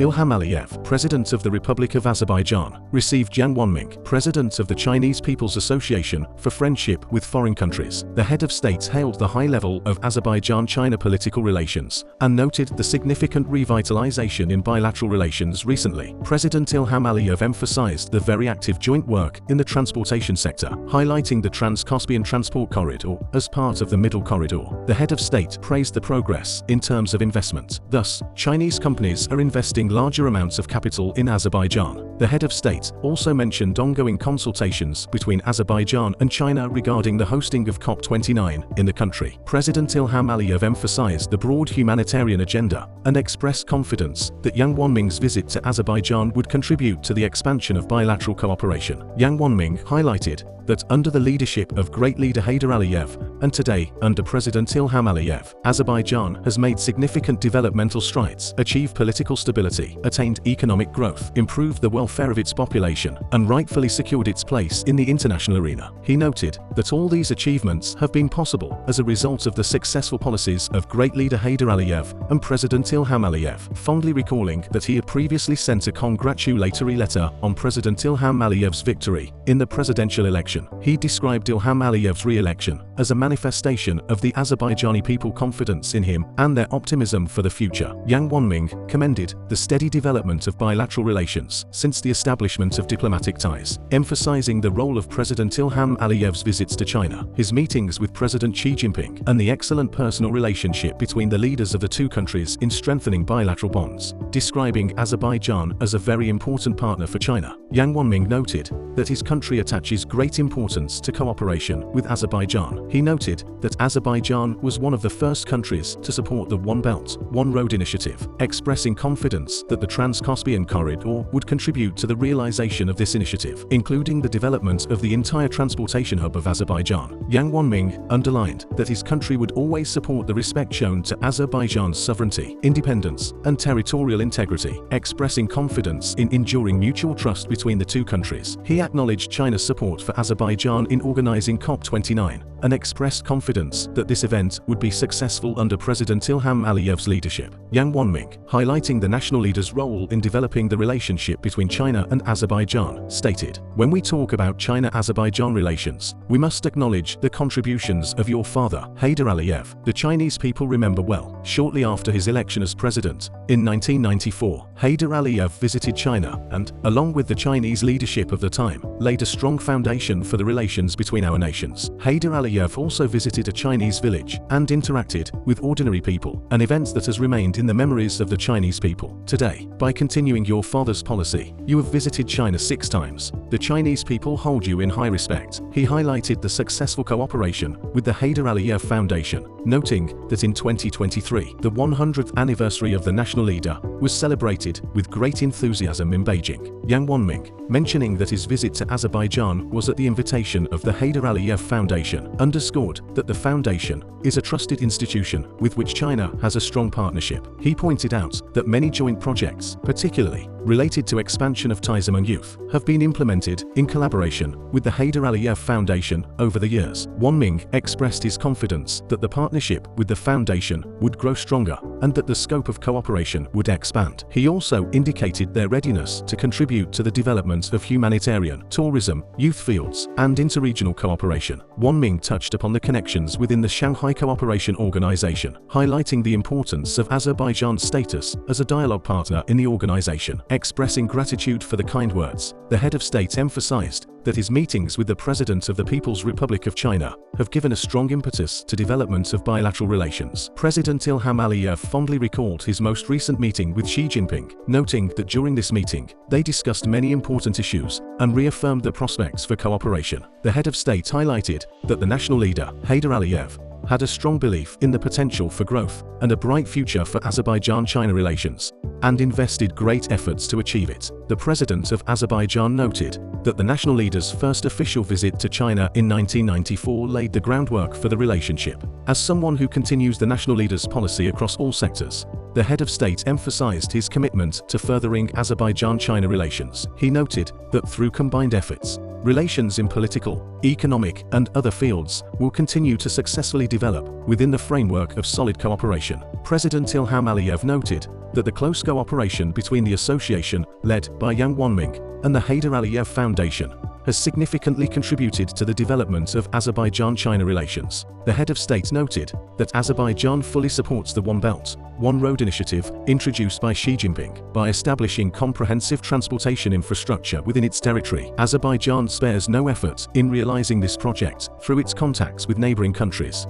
Ilham Aliyev, President of the Republic of Azerbaijan, received Jiang Wanming, President of the Chinese People's Association, for friendship with foreign countries. The head of state hailed the high level of Azerbaijan-China political relations and noted the significant revitalization in bilateral relations recently. President Ilham Aliyev emphasized the very active joint work in the transportation sector, highlighting the Trans-Caspian Transport Corridor as part of the Middle Corridor. The head of state praised the progress in terms of investment. Thus, Chinese companies are investing larger amounts of capital in Azerbaijan. The head of state also mentioned ongoing consultations between Azerbaijan and China regarding the hosting of COP29 in the country. President Ilham Aliyev emphasized the broad humanitarian agenda and expressed confidence that Jiang Wanming's visit to Azerbaijan would contribute to the expansion of bilateral cooperation. Jiang Wanming highlighted that under the leadership of great leader Heydar Aliyev, and today under President Ilham Aliyev, Azerbaijan has made significant developmental strides, achieved political stability, attained economic growth, improved the welfare of its population, and rightfully secured its place in the international arena. He noted that all these achievements have been possible as a result of the successful policies of great leader Heydar Aliyev and President Ilham Aliyev, fondly recalling that he had previously sent a congratulatory letter on President Ilham Aliyev's victory in the presidential election. He described Ilham Aliyev's re-election as a manifestation of the Azerbaijani people's confidence in him and their optimism for the future. Jiang Wanming commended the steady development of bilateral relations since the establishment of diplomatic ties, emphasizing the role of President Ilham Aliyev's visits to China, his meetings with President Xi Jinping, and the excellent personal relationship between the leaders of the two countries in strengthening bilateral bonds. Describing Azerbaijan as a very important partner for China, Jiang Wanming noted that his country attaches great importance to cooperation with Azerbaijan. He noted that Azerbaijan was one of the first countries to support the One Belt, One Road initiative, expressing confidence that the Trans-Caspian Corridor would contribute to the realization of this initiative, including the development of the entire transportation hub of Azerbaijan. Jiang Wanming underlined that his country would always support the respect shown to Azerbaijan's sovereignty, independence, and territorial integrity, expressing confidence in enduring mutual trust between the two countries. He acknowledged China's support for Azerbaijan in organizing COP29 and expressed confidence that this event would be successful under President Ilham Aliyev's leadership. Jiang Wanming, highlighting the national leader's role in developing the relationship between China and Azerbaijan, stated, "When we talk about China-Azerbaijan relations, we must acknowledge the contributions of your father, Heydar Aliyev. The Chinese people remember well, shortly after his election as president, in 1994, Heydar Aliyev visited China and, along with the Chinese leadership of the time, laid a strong foundation for the relations between our nations. Heydar Aliyev also visited a Chinese village and interacted with ordinary people, an event that has remained in the memories of the Chinese people. Today, by continuing your father's policy, you have visited China 6 times. The Chinese people hold you in high respect." He highlighted the successful cooperation with the Heydar Aliyev Foundation, noting that in 2023, the 100th anniversary of the national leader was celebrated with great enthusiasm in Beijing. Jiang Wanming, mentioning that his visit to Azerbaijan was at the invitation of the Heydar Aliyev Foundation, underscored that the foundation is a trusted institution with which China has a strong partnership. He pointed out that many joint projects, particularly related to expansion of ties among youth, have been implemented in collaboration with the Heydar Aliyev Foundation over the years. Wanming expressed his confidence that the partnership with the foundation would grow stronger and that the scope of cooperation would expand. He also indicated their readiness to contribute to the development of humanitarian, tourism, youth fields, and interregional cooperation. Wanming touched upon the connections within the Shanghai Cooperation Organization, highlighting the importance of Azerbaijan's status as a dialogue partner in the organization. Expressing gratitude for the kind words, the head of state emphasized that his meetings with the President of the People's Republic of China have given a strong impetus to development of bilateral relations. President Ilham Aliyev fondly recalled his most recent meeting with Xi Jinping, noting that during this meeting, they discussed many important issues and reaffirmed the prospects for cooperation. The head of state highlighted that the national leader, Heydar Aliyev, had a strong belief in the potential for growth and a bright future for Azerbaijan-China relations, and invested great efforts to achieve it. The president of Azerbaijan noted that the national leader's first official visit to China in 1994 laid the groundwork for the relationship. As someone who continues the national leader's policy across all sectors, the head of state emphasized his commitment to furthering Azerbaijan-China relations. He noted that through combined efforts, relations in political, economic, and other fields will continue to successfully develop within the framework of solid cooperation. President Ilham Aliyev noted that the close cooperation between the association, led by Yang Wanming, and the Ilham Aliyev Foundation has significantly contributed to the development of Azerbaijan-China relations. The head of state noted that Azerbaijan fully supports the One Belt, One Road initiative introduced by Xi Jinping. By establishing comprehensive transportation infrastructure within its territory, Azerbaijan spares no effort in realizing this project through its contacts with neighboring countries.